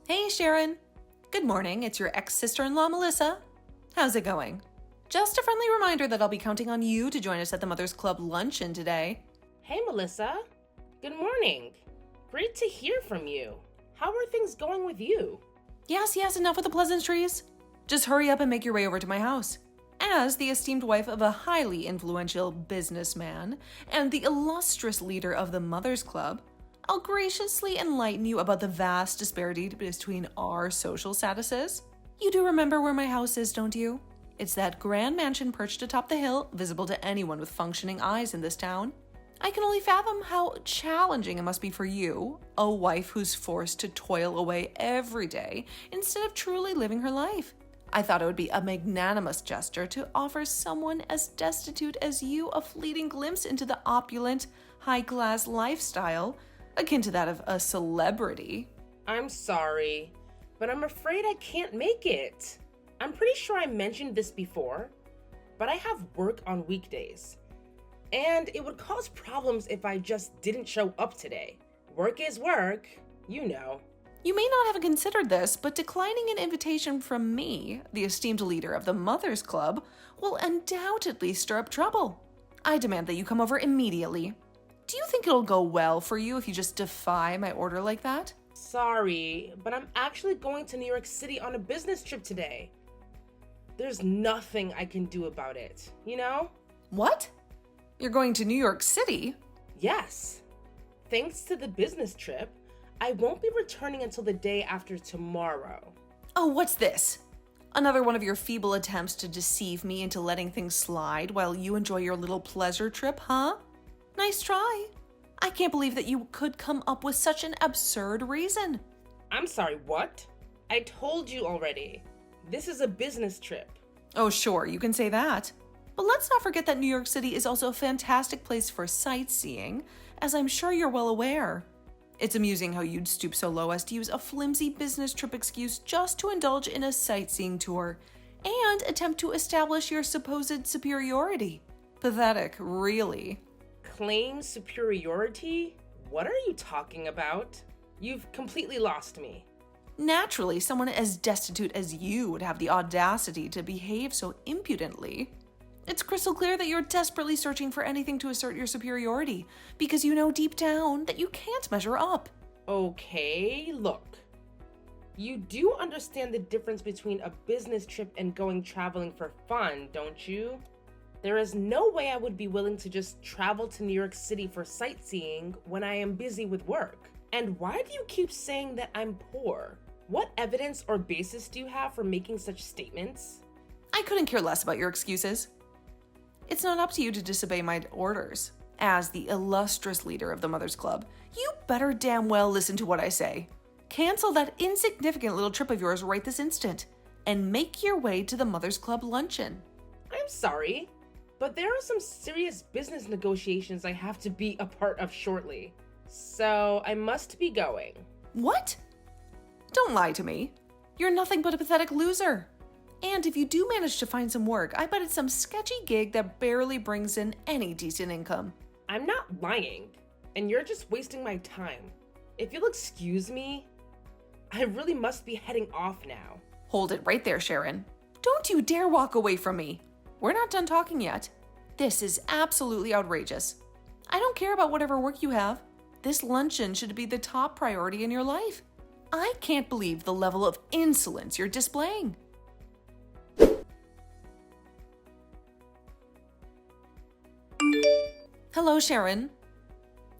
Hey Sharon! Good morning, it's your ex-sister-in-law Melissa. How's it going? Just a friendly reminder that I'll be counting on you to join us at the Mothers Club luncheon today. Hey Melissa, good morning. Great to hear from you. How are things going with you? Yes, enough with the pleasantries. Just hurry up and make your way over to my house. As the esteemed wife of a highly influential businessman and the illustrious leader of the Mothers Club, I'll graciously enlighten you about the vast disparity between our social statuses. You do remember where my house is, don't you? It's that grand mansion perched atop the hill, visible to anyone with functioning eyes in this town. I can only fathom how challenging it must be for you, a wife who's forced to toil away every day instead of truly living her life. I thought it would be a magnanimous gesture to offer someone as destitute as you a fleeting glimpse into the opulent, high-class lifestyle, akin to that of a celebrity. I'm sorry, but I'm afraid I can't make it. I'm pretty sure I mentioned this before, but I have work on weekdays. And it would cause problems if I just didn't show up today. Work is work, you know. You may not have considered this, but declining an invitation from me, the esteemed leader of the Mothers Club, will undoubtedly stir up trouble. I demand that you come over immediately. Do you think it'll go well for you if you just defy my order like that? Sorry, but I'm actually going to New York City on a business trip today. There's nothing I can do about it, you know? What? You're going to New York City? Yes. Thanks to the business trip, I won't be returning until the day after tomorrow. Oh, what's this? Another one of your feeble attempts to deceive me into letting things slide while you enjoy your little pleasure trip, huh? Nice try. I can't believe that you could come up with such an absurd reason. I'm sorry, what? I told you already. This is a business trip. Oh, sure, you can say that. But let's not forget that New York City is also a fantastic place for sightseeing, as I'm sure you're well aware. It's amusing how you'd stoop so low as to use a flimsy business trip excuse just to indulge in a sightseeing tour and attempt to establish your supposed superiority. Pathetic, really. Claim superiority? What are you talking about? You've completely lost me. Naturally, someone as destitute as you would have the audacity to behave so impudently. It's crystal clear that you're desperately searching for anything to assert your superiority, because you know deep down that you can't measure up. Okay, look. You do understand the difference between a business trip and going traveling for fun, don't you? There is no way I would be willing to just travel to New York City for sightseeing when I am busy with work. And why do you keep saying that I'm poor? What evidence or basis do you have for making such statements? I couldn't care less about your excuses. It's not up to you to disobey my orders. As the illustrious leader of the Mothers Club, you better damn well listen to what I say. Cancel that insignificant little trip of yours right this instant, and make your way to the Mothers Club luncheon. I'm sorry, but there are some serious business negotiations I have to be a part of shortly. So I must be going. What? Don't lie to me. You're nothing but a pathetic loser. And if you do manage to find some work, I bet it's some sketchy gig that barely brings in any decent income. I'm not lying, and you're just wasting my time. If you'll excuse me, I really must be heading off now. Hold it right there, Sharon. Don't you dare walk away from me. We're not done talking yet. This is absolutely outrageous. I don't care about whatever work you have. This luncheon should be the top priority in your life. I can't believe the level of insolence you're displaying. Hello, Sharon.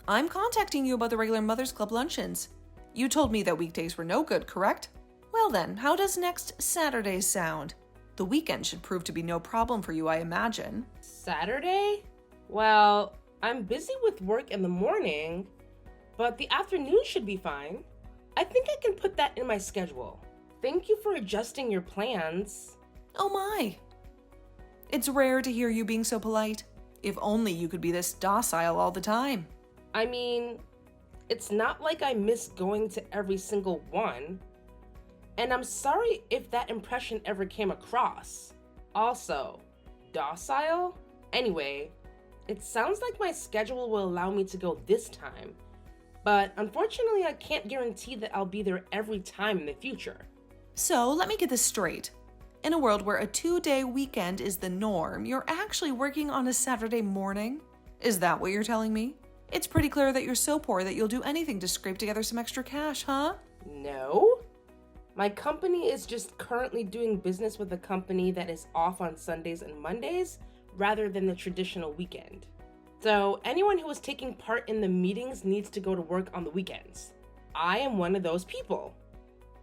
I'm contacting you about the regular Mothers Club luncheons. You told me that weekdays were no good, correct? Well then, how does next Saturday sound? The weekend should prove to be no problem for you, I imagine. Saturday? Well, I'm busy with work in the morning, but the afternoon should be fine. I think I can put that in my schedule. Thank you for adjusting your plans. Oh my. It's rare to hear you being so polite. If only you could be this docile all the time. I mean, it's not like I miss going to every single one. And I'm sorry if that impression ever came across. Also, docile? Anyway, it sounds like my schedule will allow me to go this time. But unfortunately, I can't guarantee that I'll be there every time in the future. So let me get this straight. In a world where a 2-day weekend is the norm, you're actually working on a Saturday morning? Is that what you're telling me? It's pretty clear that you're so poor that you'll do anything to scrape together some extra cash, huh? No. My company is just currently doing business with a company that is off on Sundays and Mondays rather than the traditional weekend. So anyone who is taking part in the meetings needs to go to work on the weekends. I am one of those people.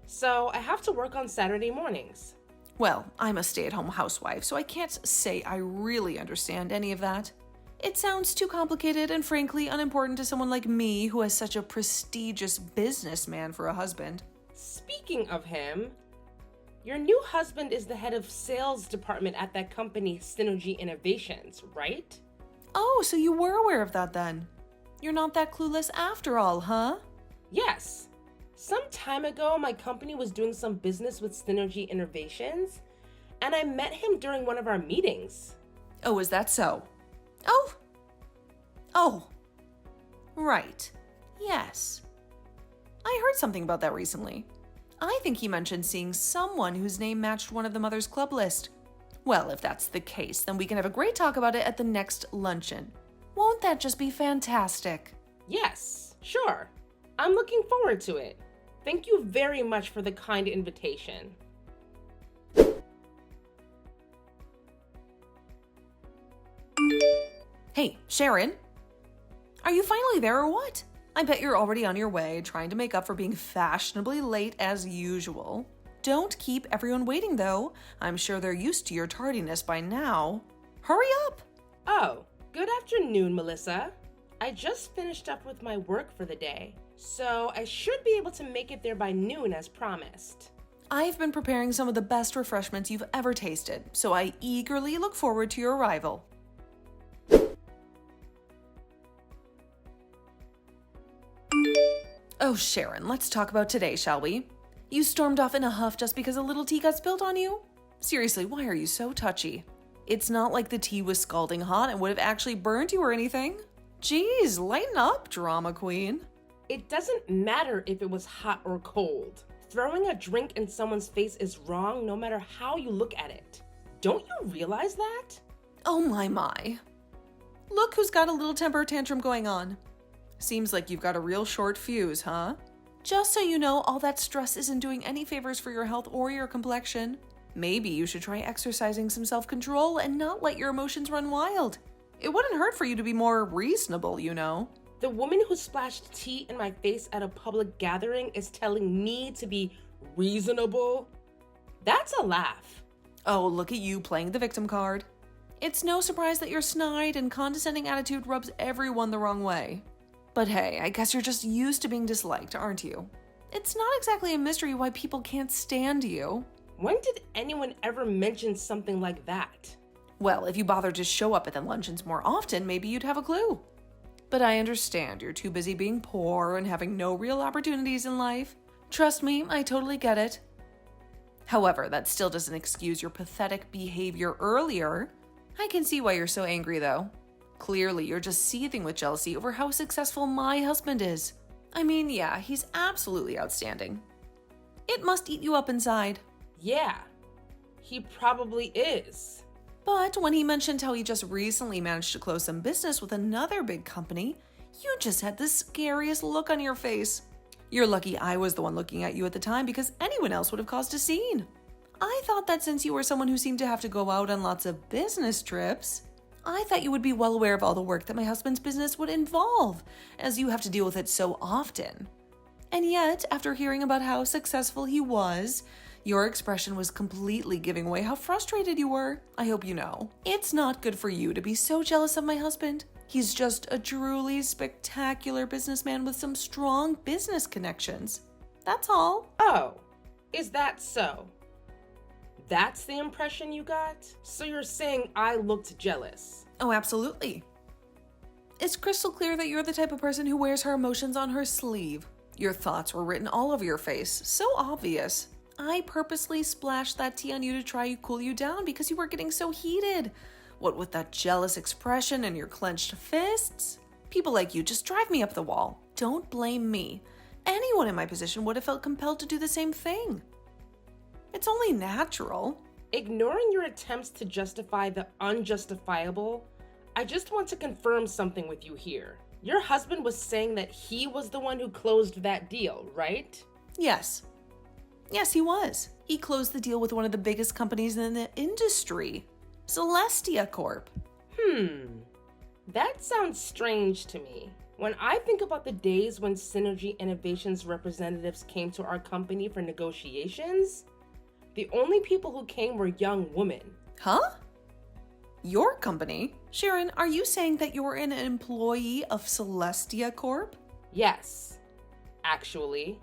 So I have to work on Saturday mornings. Well, I'm a stay-at-home housewife, so I can't say I really understand any of that. It sounds too complicated and frankly unimportant to someone like me who has such a prestigious businessman for a husband. Speaking of him, your new husband is the head of sales department at that company, Synergy Innovations, right? Oh, so you were aware of that then? You're not that clueless after all, huh? Yes. Some time ago, my company was doing some business with Synergy Innovations, and I met him during one of our meetings. Oh, is that so? Oh. Right. Yes. I heard something about that recently. I think he mentioned seeing someone whose name matched one of the Mother's Club list. Well, if that's the case, then we can have a great talk about it at the next luncheon. Won't that just be fantastic? Yes, sure. I'm looking forward to it. Thank you very much for the kind invitation. Hey, Sharon? Are you finally there or what? I bet you're already on your way, trying to make up for being fashionably late as usual. Don't keep everyone waiting, though. I'm sure they're used to your tardiness by now. Hurry up! Oh, good afternoon, Melissa. I just finished up with my work for the day, so I should be able to make it there by noon as promised. I've been preparing some of the best refreshments you've ever tasted, so I eagerly look forward to your arrival. Oh, Sharon, let's talk about today, shall we? You stormed off in a huff just because a little tea got spilled on you? Seriously, why are you so touchy? It's not like the tea was scalding hot and would have actually burned you or anything. Geez, lighten up, drama queen. It doesn't matter if it was hot or cold. Throwing a drink in someone's face is wrong no matter how you look at it. Don't you realize that? Oh my. Look who's got a little temper tantrum going on. Seems like you've got a real short fuse, huh? Just so you know, all that stress isn't doing any favors for your health or your complexion. Maybe you should try exercising some self-control and not let your emotions run wild. It wouldn't hurt for you to be more reasonable, you know. The woman who splashed tea in my face at a public gathering is telling me to be reasonable? That's a laugh. Oh, look at you playing the victim card. It's no surprise that your snide and condescending attitude rubs everyone the wrong way. But hey, I guess you're just used to being disliked, aren't you? It's not exactly a mystery why people can't stand you. When did anyone ever mention something like that? Well, if you bothered to show up at the luncheons more often, maybe you'd have a clue. But I understand you're too busy being poor and having no real opportunities in life. Trust me, I totally get it. However, that still doesn't excuse your pathetic behavior earlier. I can see why you're so angry, though. Clearly, you're just seething with jealousy over how successful my husband is. I mean, yeah, he's absolutely outstanding. It must eat you up inside. Yeah, he probably is. But when he mentioned how he just recently managed to close some business with another big company, you just had the scariest look on your face. You're lucky I was the one looking at you at the time because anyone else would have caused a scene. I thought that since you were someone who seemed to have to go out on lots of business trips, I thought you would be well aware of all the work that my husband's business would involve, as you have to deal with it so often. And yet, after hearing about how successful he was, your expression was completely giving away how frustrated you were. I hope you know. It's not good for you to be so jealous of my husband. He's just a truly spectacular businessman with some strong business connections. That's all. Oh, is that so? That's the impression you got? So you're saying I looked jealous? Oh, absolutely. It's crystal clear that you're the type of person who wears her emotions on her sleeve. Your thoughts were written all over your face. So obvious. I purposely splashed that tea on you to try to cool you down because you were getting so heated. What with that jealous expression and your clenched fists? People like you just drive me up the wall. don't blame me. Anyone in my position would have felt compelled to do the same thing. It's only natural. Ignoring your attempts to justify the unjustifiable, I just want to confirm something with you here. Your husband was saying that he was the one who closed that deal, right? Yes. Yes, he was. He closed the deal with one of the biggest companies in the industry, Celestia Corp. That sounds strange to me. When I think about the days when Synergy Innovations representatives came to our company for negotiations, the only people who came were young women. Huh? Your company? Sharon, are you saying that you're an employee of Celestia Corp? Yes, actually.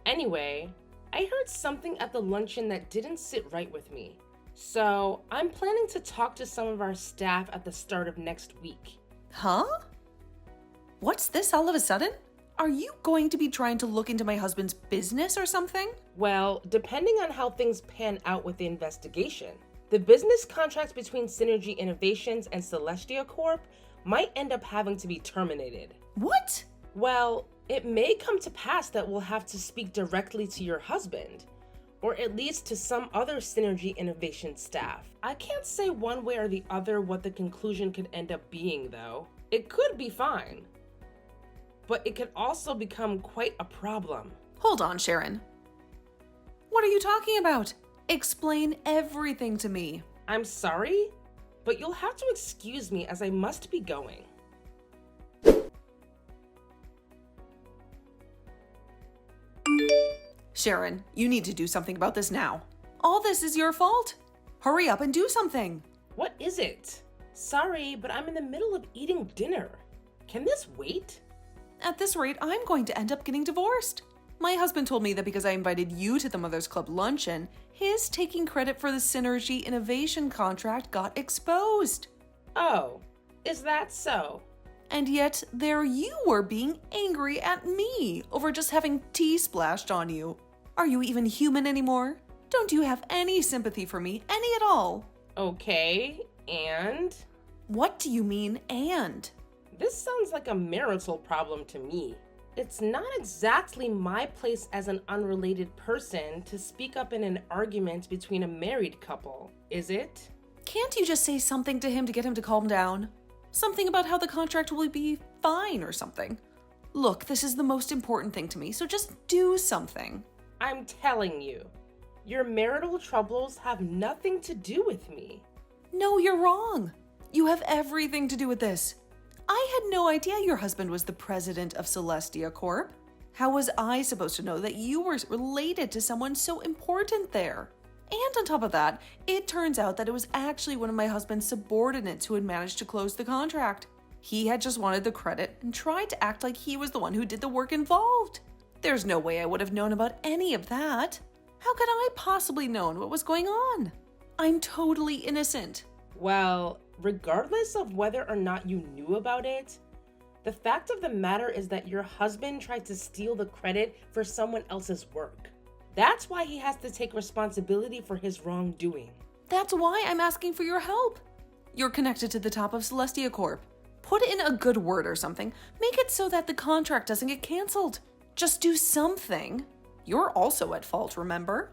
Anyway, I heard something at the luncheon that didn't sit right with me. So I'm planning to talk to some of our staff at the start of next week. Huh? What's this all of a sudden? Are you going to be trying to look into my husband's business or something? Well, depending on how things pan out with the investigation, the business contracts between Synergy Innovations and Celestia Corp might end up having to be terminated. What? Well, it may come to pass that we'll have to speak directly to your husband, or at least to some other Synergy Innovation staff. I can't say one way or the other what the conclusion could end up being, though. It could be fine, but it could also become quite a problem. Hold on, Sharon. What are you talking about? Explain everything to me. I'm sorry, but you'll have to excuse me as I must be going. Sharon, you need to do something about this now. All this is your fault. Hurry up and do something. What is it? Sorry, but I'm in the middle of eating dinner. Can this wait? At this rate, I'm going to end up getting divorced. My husband told me that because I invited you to the Mother's Club luncheon, his taking credit for the Synergy Innovation contract got exposed. Oh, is that so? And yet, there you were being angry at me over just having tea splashed on you. Are you even human anymore? Don't you have any sympathy for me, any at all? Okay, and? What do you mean, and? This sounds like a marital problem to me. It's not exactly my place as an unrelated person to speak up in an argument between a married couple, is it? Can't you just say something to him to get him to calm down? Something about how the contract will be fine or something. Look, this is the most important thing to me, so just do something. I'm telling you, your marital troubles have nothing to do with me. No, you're wrong. You have everything to do with this. I had no idea your husband was the president of Celestia Corp. How was I supposed to know that you were related to someone so important there? And on top of that, it turns out that it was actually one of my husband's subordinates who had managed to close the contract. He had just wanted the credit and tried to act like he was the one who did the work involved. There's no way I would have known about any of that. How could I possibly known what was going on? I'm totally innocent. Well, regardless of whether or not you knew about it, the fact of the matter is that your husband tried to steal the credit for someone else's work. That's why he has to take responsibility for his wrongdoing. That's why I'm asking for your help. You're connected to the top of Celestia Corp. Put in a good word or something. Make it so that the contract doesn't get canceled. Just do something. You're also at fault, remember?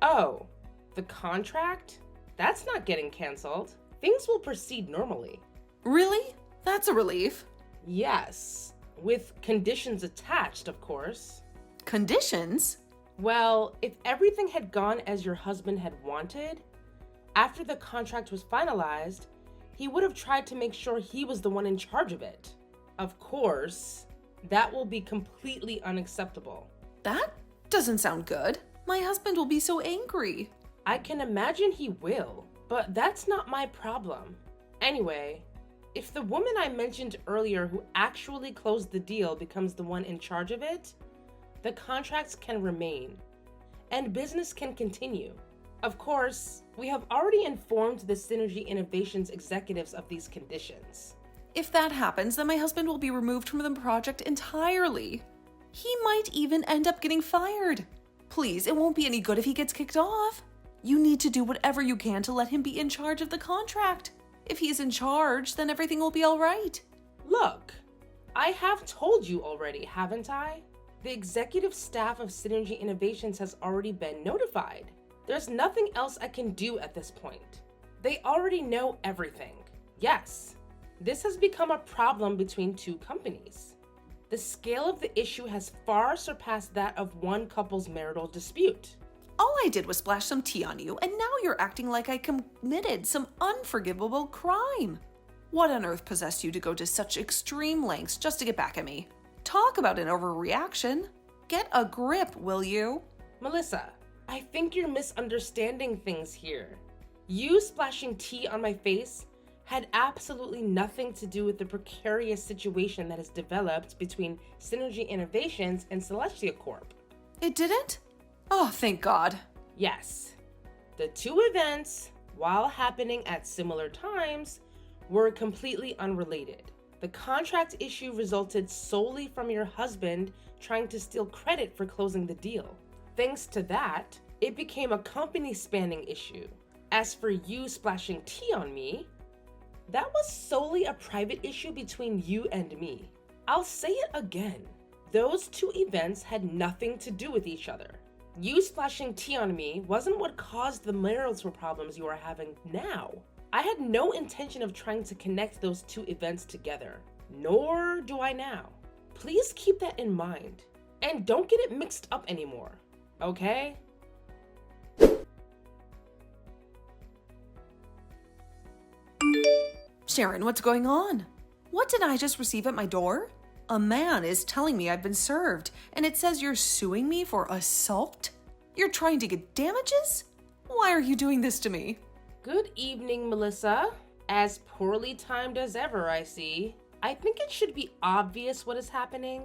Oh, the contract? That's not getting canceled. Things will proceed normally. Really? That's a relief. Yes, with conditions attached, of course. Conditions? Well, if everything had gone as your husband had wanted, after the contract was finalized, he would have tried to make sure he was the one in charge of it. Of course, that will be completely unacceptable. That doesn't sound good. My husband will be so angry. I can imagine he will, but that's not my problem. Anyway, if the woman I mentioned earlier who actually closed the deal becomes the one in charge of it, the contracts can remain, and business can continue. Of course, we have already informed the Synergy Innovations executives of these conditions. If that happens, then my husband will be removed from the project entirely. He might even end up getting fired. Please, it won't be any good if he gets kicked off. You need to do whatever you can to let him be in charge of the contract. If he's in charge, then everything will be all right. Look, I have told you already, haven't I? The executive staff of Synergy Innovations has already been notified. There's nothing else I can do at this point. They already know everything. Yes, this has become a problem between two companies. The scale of the issue has far surpassed that of one couple's marital dispute. All I did was splash some tea on you, and now you're acting like I committed some unforgivable crime. What on earth possessed you to go to such extreme lengths just to get back at me? Talk about an overreaction. Get a grip, will you? Melissa, I think you're misunderstanding things here. You splashing tea on my face had absolutely nothing to do with the precarious situation that has developed between Synergy Innovations and Celestia Corp. It didn't? Oh, thank God. Yes. The two events, while happening at similar times, were completely unrelated. The contract issue resulted solely from your husband trying to steal credit for closing the deal. Thanks to that, it became a company-spanning issue. As for you splashing tea on me, that was solely a private issue between you and me. I'll say it again. Those two events had nothing to do with each other. You splashing tea on me wasn't what caused the marital problems you are having now. I had no intention of trying to connect those two events together, nor do I now. Please keep that in mind, and don't get it mixed up anymore, okay? Sharon, what's going on? What did I just receive at my door? A man is telling me I've been served, and it says you're suing me for assault? You're trying to get damages? Why are you doing this to me? Good evening, Melissa. As poorly timed as ever, I see. I think it should be obvious what is happening,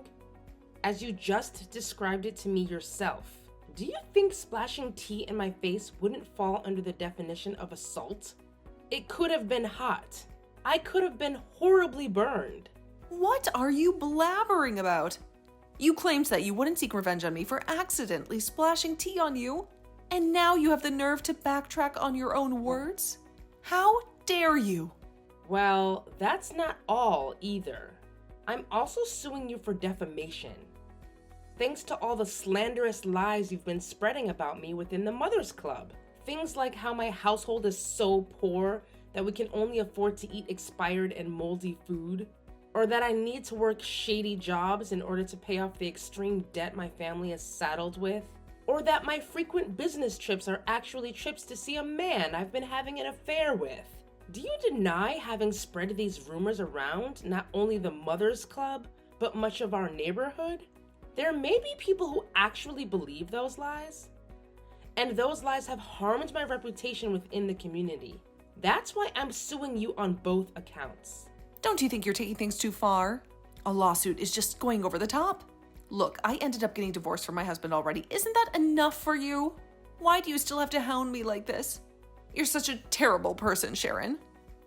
as you just described it to me yourself. Do you think splashing tea in my face wouldn't fall under the definition of assault? It could have been hot. I could have been horribly burned. What are you blabbering about? You claimed that you wouldn't seek revenge on me for accidentally splashing tea on you, and now you have the nerve to backtrack on your own words? How dare you? Well, that's not all either. I'm also suing you for defamation. Thanks to all the slanderous lies you've been spreading about me within the Mothers Club. Things like how my household is so poor that we can only afford to eat expired and moldy food, or that I need to work shady jobs in order to pay off the extreme debt my family is saddled with, or that my frequent business trips are actually trips to see a man I've been having an affair with. Do you deny having spread these rumors around not only the Mothers Club, but much of our neighborhood? There may be people who actually believe those lies, and those lies have harmed my reputation within the community. That's why I'm suing you on both accounts. Don't you think you're taking things too far? A lawsuit is just going over the top. Look, I ended up getting divorced from my husband already. Isn't that enough for you? Why do you still have to hound me like this? You're such a terrible person, Sharon.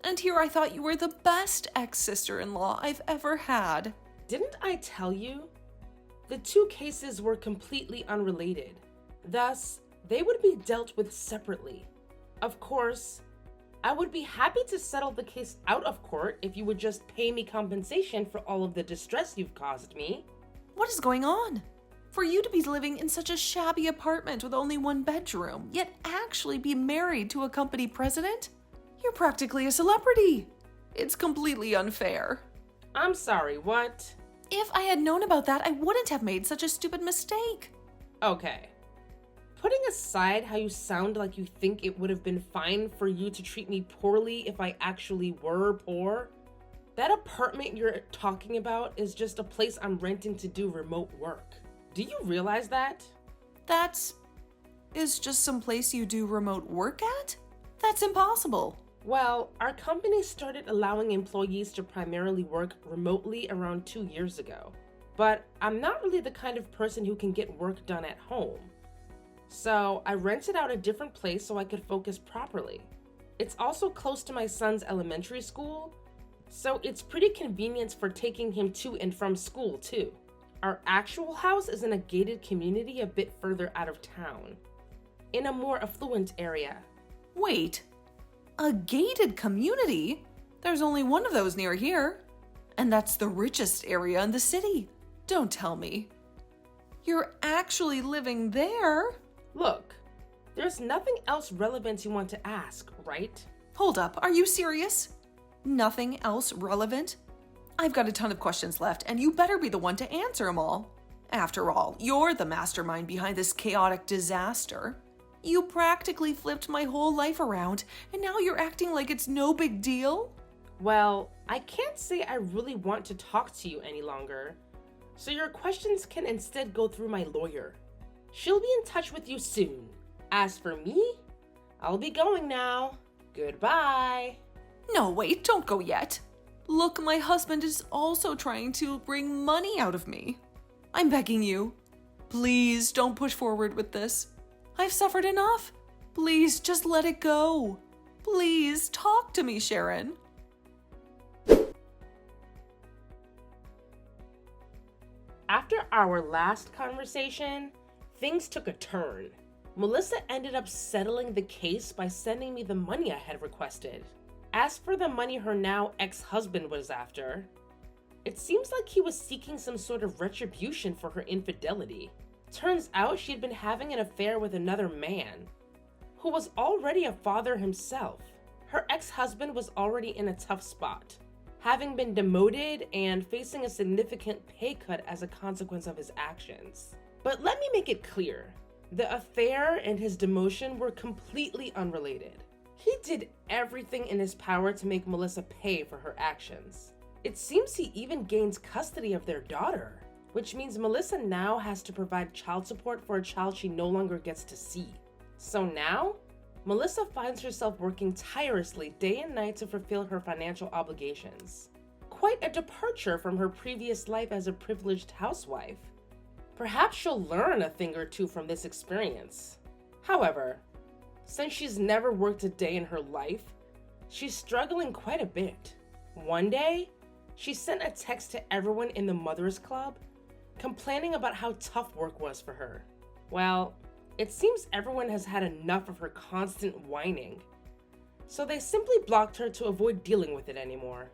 And here I thought you were the best ex-sister-in-law I've ever had. Didn't I tell you? The two cases were completely unrelated. Thus, they would be dealt with separately. Of course, I would be happy to settle the case out of court if you would just pay me compensation for all of the distress you've caused me. What is going on? For you to be living in such a shabby apartment with only one bedroom, yet actually be married to a company president? You're practically a celebrity. It's completely unfair. I'm sorry, what? If I had known about that, I wouldn't have made such a stupid mistake. Okay. Putting aside how you sound like you think it would have been fine for you to treat me poorly if I actually were poor, that apartment you're talking about is just a place I'm renting to do remote work. Do you realize that? That is just some place you do remote work at? That's impossible. Well, our company started allowing employees to primarily work remotely around 2 years ago. But I'm not really the kind of person who can get work done at home. So I rented out a different place so I could focus properly. It's also close to my son's elementary school, so it's pretty convenient for taking him to and from school too. Our actual house is in a gated community a bit further out of town, in a more affluent area. Wait, a gated community? There's only one of those near here. And that's the richest area in the city. Don't tell me. You're actually living there? Look, there's nothing else relevant you want to ask, right? Hold up, are you serious? Nothing else relevant? I've got a ton of questions left, and you better be the one to answer them all. After all, you're the mastermind behind this chaotic disaster. You practically flipped my whole life around, and now you're acting like it's no big deal? Well, I can't say I really want to talk to you any longer, so your questions can instead go through my lawyer. She'll be in touch with you soon. As for me, I'll be going now. Goodbye. No, wait, don't go yet. Look, my husband is also trying to wring money out of me. I'm begging you. Please don't push forward with this. I've suffered enough. Please just let it go. Please talk to me, Sharon. After our last conversation, things took a turn. Melissa ended up settling the case by sending me the money I had requested. As for the money her now ex-husband was after, it seems like he was seeking some sort of retribution for her infidelity. Turns out she had been having an affair with another man, who was already a father himself. Her ex-husband was already in a tough spot, having been demoted and facing a significant pay cut as a consequence of his actions. But let me make it clear, the affair and his demotion were completely unrelated. He did everything in his power to make Melissa pay for her actions. It seems he even gains custody of their daughter, which means Melissa now has to provide child support for a child she no longer gets to see. So now, Melissa finds herself working tirelessly day and night to fulfill her financial obligations. Quite a departure from her previous life as a privileged housewife. Perhaps she'll learn a thing or two from this experience. However, since she's never worked a day in her life, she's struggling quite a bit. One day, she sent a text to everyone in the Mothers Club, complaining about how tough work was for her. Well, it seems everyone has had enough of her constant whining, so they simply blocked her to avoid dealing with it anymore.